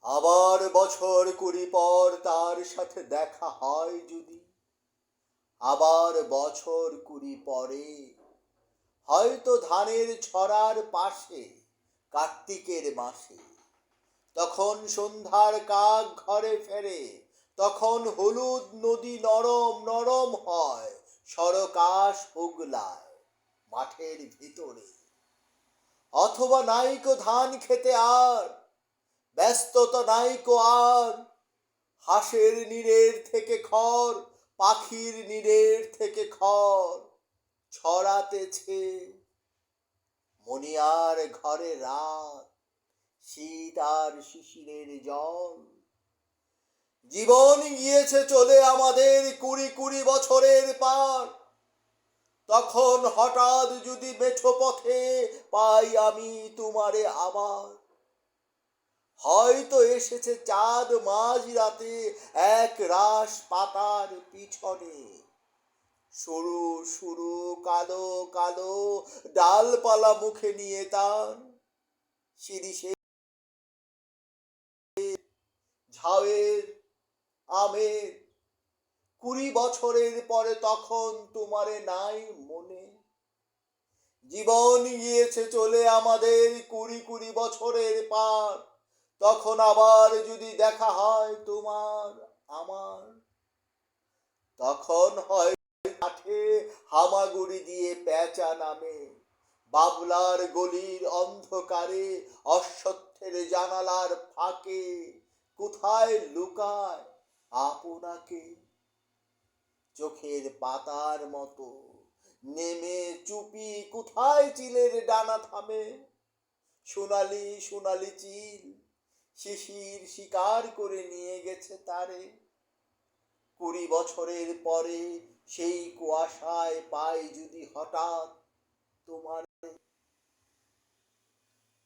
আবার বছর কুড়ি পর তার সাথে দেখা হয় যদি, আবার বছর কুড়ি পরে হয়তো ধানের ছড়ার পাশে কার্তিকের মাসে, তখন সন্ধ্যার কাক ঘরে ফেরে, তখন হলুদ নদী নরম নরম হয়, সরকাশ হুগলায় মাঠের ভিতরে। অথবা নাইকো ধান খেতে আর ব্যস্ততা নাইকো আর, হাঁসের নীড়ের থেকে খড়, পাখির নীড়ের থেকে খড় ছড়াতেছে। মনিয়ার ঘরে রাত, শীত আর শিশিরের জল। জীবন গিয়েছে চলে আমাদের কুড়ি কুড়ি বছরের পার, তখন হঠাৎ যদি মেঠো পথে পাই আমি তোমারে আবার, হয়তো এসেছে চাঁদ মাঝ রাতে এক রাশ পাতার পিছনে, সরু সরু কালো কালো ডালপালা মুখে নিয়ে তার, শিরিষে ঝাউয়ের আমের কুড়ি বছরের পরে তখন তোমারে নাই মনে। জীবন গিয়েছে চলে আমাদের কুড়ি কুড়ি বছরের পার, তখন আবার যদি দেখা হয় তোমার আমার, তখন হয় মাঠে হামাগুড়ি দিয়ে পেঁচা নামে, বাবলার গলির অন্ধকারে অশ্বত্থের জানালার ফাঁকে কোথায় লুকায় আপনাকে। চোখের পাতার মতো নেমে চুপি কোথায় চিলের ডানা থামে, সোনালি সোনালি চিল শিশির শিকার করে নিয়ে গেছে তারে। কুড়ি বছরের পরে সেই কুয়াশায় পাই যদি হঠাৎ তোমার